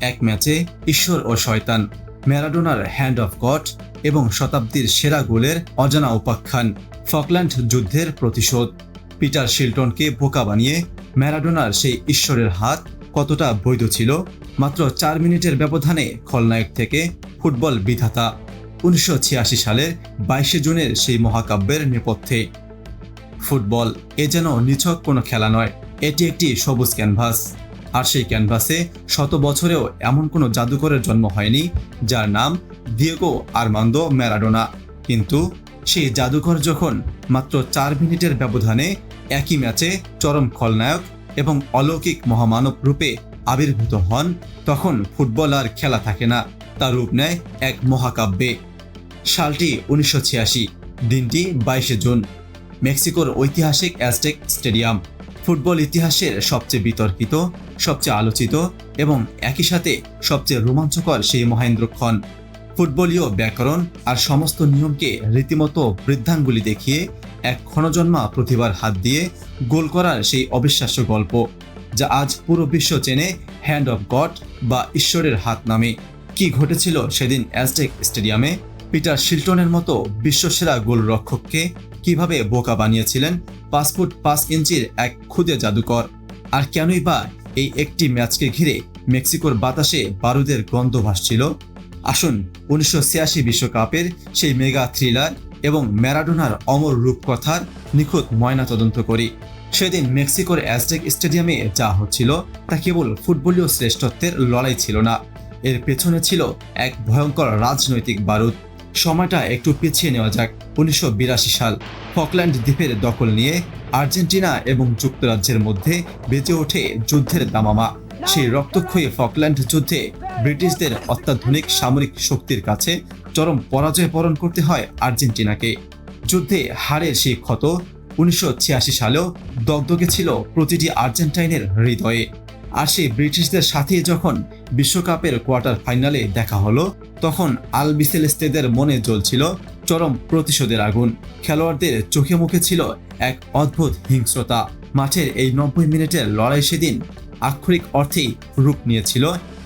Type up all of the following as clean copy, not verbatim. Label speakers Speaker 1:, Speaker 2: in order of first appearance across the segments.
Speaker 1: এক ম্যাচে ঈশ্বর ও শয়তান, ম্যারাডোনার হ্যান্ড অফ গড এবং শতাব্দীর সেরা গোলের অজানা উপাখ্যান, ফকল্যান্ড যুদ্ধের প্রতিশোধ। পিটার শিলটনকে বোকা বানিয়ে ম্যারাডোনার সেই ঈশ্বরের হাত কতটা বৈধ ছিল? মাত্র 4 মিনিটের ব্যবধানে খলনায়ক থেকে ফুটবল বিধাতা। 1986 সালের 22 জুনের সেই মহাকাব্যের নেপথ্যে। ফুটবল এ যেন নিছক কোনো খেলা নয়, এটি একটি সবুজ ক্যানভাস। আর সেই ক্যানভাসে শত বছরেও এমন কোনো জাদুকরের জন্ম হয়নি যার নাম দিয়েগো আর্মান্দো ম্যারাডোনা। কিন্তু সেই জাদুকর যখন মাত্র 4 মিনিটের ব্যবধানে একই ম্যাচে চরম খলনায়ক এবং অলৌকিক মহামানব রূপে আবির্ভূত হন, তখন ফুটবল আর খেলা থাকে না, তার রূপ নেয় এক মহাকাব্যে। সালটি 1986, দিনটি 22 জুন। মেক্সিকোর ঐতিহাসিক অ্যাজটেক স্টেডিয়াম, ফুটবল ইতিহাসের সবচেয়ে বিতর্কিত, সবচেয়ে আলোচিত এবং একই সাথে সবচেয়ে রোমাঞ্চকর সেই মহেন্দ্রক্ষণ। ফুটবলীয় ব্যাকরণ আর সমস্ত নিয়মকে রীতিমতো বৃদ্ধাঙ্গুলি দেখিয়ে এক ক্ষণজন্মা প্রতিভার হাত দিয়ে গোল করার সেই অবিশ্বাস্য গল্প, যা আজ পুরো বিশ্ব চেনে হ্যান্ড অফ গড বা ঈশ্বরের হাত নামে। কি ঘটেছিল সেদিন অ্যাজটেক স্টেডিয়ামে? পিটার শিলটনের মতো বিশ্বসেরা গোলরক্ষককে কিভাবে বোকা বানিয়েছিলেন 5 ফুট 5 ইঞ্চির এক খুদে জাদুকর? আর কেনই বা এই একটি ম্যাচকে ঘিরে মেক্সিকোর বাতাসে বারুদের গন্ধ ভাসছিল? আসুন 1986 বিশ্বকাপের সেই মেগা থ্রিলার এবং ম্যারাডোনার অমর রূপকথার নিখুঁত ময়নাতদন্ত করি। সেদিন মেক্সিকোর অ্যাজটেক স্টেডিয়ামে যা হচ্ছিল তা কেবল ফুটবলীয় শ্রেষ্ঠত্বের লড়াই ছিল না, এর পেছনে ছিল এক ভয়ঙ্কর রাজনৈতিক বারুদ। সময়টা একটু পিছিয়ে নেওয়া যাক। 1982 সাল, ফকল্যান্ড দ্বীপের দখল নিয়ে আর্জেন্টিনা এবং যুক্তরাজ্যের মধ্যে বেজে ওঠে যুদ্ধের দামামা। সেই রক্তক্ষয়ী ফকল্যান্ড যুদ্ধে ব্রিটিশদের অত্যাধুনিক সামরিক শক্তির কাছে চরম পরাজয় বরণ করতে হয় আর্জেন্টিনাকে। যুদ্ধে হারের সেই ক্ষত 1986 সালেও দগদগে ছিল প্রতিটি আর্জেন্টাইনের হৃদয়ে। আর সেই ব্রিটিশদের সাথে যখন বিশ্বকাপের কোয়ার্টার ফাইনালে দেখা হলো, তখন আলবিসেলেস্তেদের মনে জ্বলছিল চরম প্রতিশোধের আগুন। খেলোয়াড়দের চোখে মুখে ছিল এক অদ্ভুত হিংস্রতা। মাঠের এই 90 মিনিটের লড়াই সেদিন আক্ষরিক অর্থেই রূপ নিয়েছিল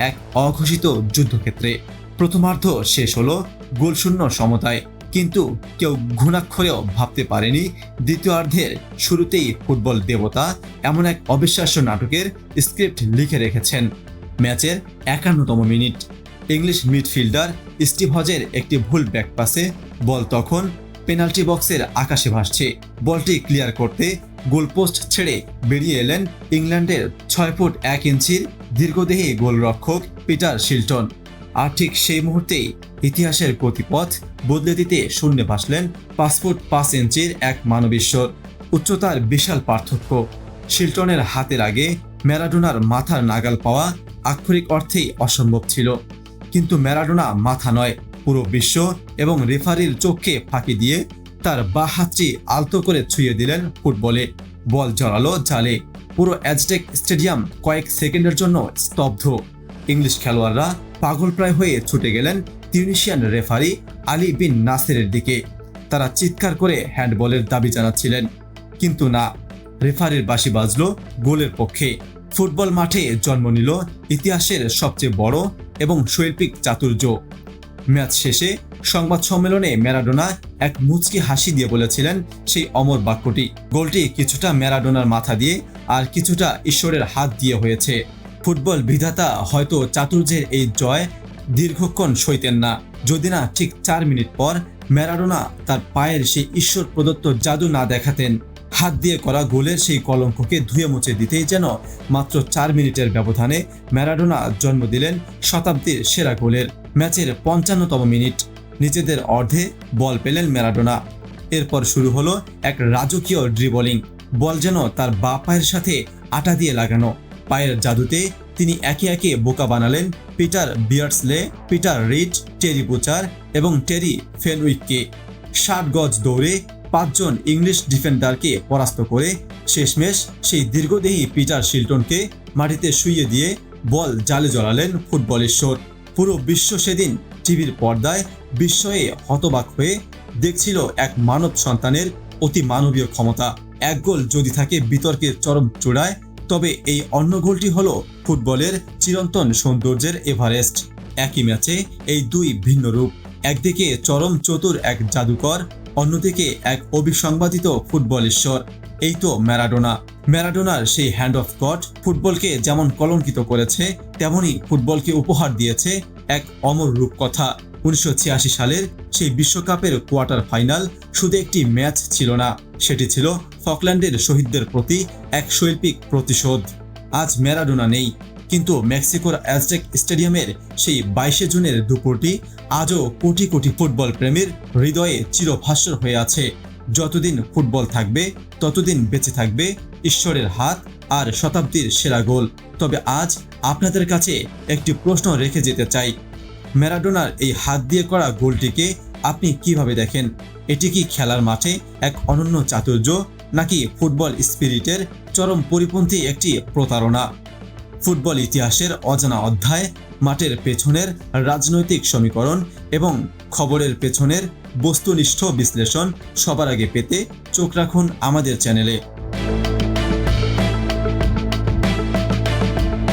Speaker 1: এক অঘোষিত যুদ্ধক্ষেত্রে। প্রথমার্ধ শেষ হলো গোলশূন্য সমতায়, কিন্তু কেউ ঘুণাক্ষরেও ভাবতে পারেনি দ্বিতীয়ার্ধের শুরুতেই ফুটবল দেবতা এমন এক অবিশ্বাস্য নাটকের স্ক্রিপ্ট লিখে রেখেছেন। ম্যাচের 51তম মিনিট, ইংলিশ মিডফিল্ডার স্টিভ হজের একটি ভুল ব্যাকপাসে বল তখন পেনাল্টি বক্সের আকাশে ভাসছে। বলটি ক্লিয়ার করতে গোলপোস্ট ছেড়ে বেরিয়ে এলেন ইংল্যান্ডের 6 ফুট 1 ইঞ্চির দীর্ঘদেহী গোলরক্ষক পিটার শিলটন। আর ঠিক সেই মুহূর্তেই ইতিহাসের গতিপথ বদলে দিতে শূন্যে ভাসলেন 5 ফুট 5 ইঞ্চির এক মানবীশ্বর। উচ্চতার বিশাল পার্থক্য। শিলটনের হাতের আগে ম্যারাডোনার মাথার নাগাল পাওয়া আক্ষরিক অর্থেই অসম্ভব ছিল। কিন্তু ম্যারাডোনা মাথা নয়, পুরো বিশ্ব এবং রেফারির চোখকে ফাঁকি দিয়ে তার বাঁ হাতটি আলতো করে ছুঁয়ে দিলেন ফুটবলে। বল জড়ালো জালে। পুরো অ্যাজটেক স্টেডিয়াম কয়েক সেকেন্ডের জন্য স্তব্ধ। ইংলিশ খেলোয়াড়রা পাগলপ্রায় হয়ে ছুটে গেলেন তিউনিসিয়ান রেফারি আলী বিন নাসেরের দিকে। তারা চিৎকার করে হ্যান্ডবলের দাবি জানাচ্ছিলেন, কিন্তু না, রেফারির বাঁশি বাজল গোলের পক্ষে। ফুটবল মাঠে জন্ম নিল ইতিহাসের সবচেয়ে বড় এবং শৈল্পিক চাতুর্য। ম্যাচ শেষে সংবাদ সম্মেলনে ম্যারাডোনা এক মুচকি হাসি দিয়ে বলেছিলেন সেই অমর বাক্যটি, গোলটি কিছুটা ম্যারাডোনার মাথা দিয়ে আর কিছুটা ঈশ্বরের হাত দিয়ে হয়েছে। ফুটবল বিধাতা হয়তো চাতুর্যের এই জয় দীর্ঘক্ষণ সইতেন না, যদি না ঠিক 4 মিনিট পর ম্যারাডোনা তার পায়ের সেই ঈশ্বর প্রদত্ত জাদু না দেখাতেন। হাত দিয়ে করা গোলের সেই কলঙ্ককে ধুয়ে মুছে দিতেই যেন মাত্র 4 মিনিটের ব্যবধানে ম্যারাডোনা জন্ম দিলেন শতাব্দীর সেরা গোলের। ম্যাচের 55তম মিনিট, নিজেদের অর্ধে বল পেলেন ম্যারাডোনা। এরপর শুরু হলো এক রাজকীয় ড্রিবলিং। বল যেন তার বাঁ পায়ের সাথে আটা দিয়ে লাগানো। পায়ের জাদুতে তিনি একে একে বোকা বানালেন পিটার বিয়ার্ডসলে, পিটার রিড, টেরি বুচার এবং টেরি ফেনউইককে। 60 গজ দৌড়ে 5 জন ইংলিশ ডিফেন্ডারকে পরাস্ত করে শেষমেশ সেই দীর্ঘদেহী পিটার শিলটনকে মাটিতে শুইয়ে দিয়ে বল জালে জড়ালেন ফুটবলেশ্বর। পুরো বিশ্ব সেদিন টিভির পর্দায় বিস্ময়ে হতবাক হয়ে দেখছিল এক মানব সন্তানের অতি মানবীয় ক্ষমতা। এক গোল যদি থাকে বিতর্কের চরম চূড়ায়, তবে এই অন্য গোলটি হলো ফুটবলের চিরন্তন সৌন্দর্যের এভারেস্ট। একই ম্যাচে এই দুই ভিন্ন রূপ, একদিকে চরম চতুর এক জাদুকর, অন্যদিকে এক অবিসংবাদিত ফুটবল ঈশ্বর। এই তো ম্যারাডোনার সেই হ্যান্ড অফ গড ফুটবলকে যেমন কলঙ্কিত করেছে, তেমনি ফুটবলকে উপহার দিয়েছে এক অমর রূপকথা। 1986 সালের সেই বিশ্বকাপের কোয়ার্টার ফাইনাল শুধু একটি ম্যাচ ছিল না, সেটি ছিল ফকল্যান্ডের শহীদদের প্রতি এক শৈল্পিক প্রতিশোধ। আজ ম্যারাডোনা নেই, কিন্তু মেক্সিকোর অ্যাজটেক স্টেডিয়ামের সেই 22 জুনের দুপুরটি আজও কোটি কোটি ফুটবল প্রেমীর হৃদয়ে চিরভাস্বর হয়ে আছে। যতদিন ফুটবল থাকবে ততদিন বেঁচে থাকবে ঈশ্বরের হাত আর শতাব্দীর সেরা গোল। তবে আজ আপনাদের কাছে একটি প্রশ্ন রেখে যেতে চাই, ম্যারাডোনার এই হাত দিয়ে করা গোলটিকে আপনি কিভাবে দেখেন? এটি কি খেলার মাঠে এক অনন্য চাতুর্য, নাকি ফুটবল স্পিরিটের চরম পরিপন্থী একটি প্রতারণা? ফুটবল ইতিহাসের অজানা অধ্যায়, মাঠের পেছনের রাজনৈতিক সমীকরণ এবং খবরের পেছনের বস্তুনিষ্ঠ বিশ্লেষণ সবার আগে পেতে চোখ রাখুন আমাদের চ্যানেলে।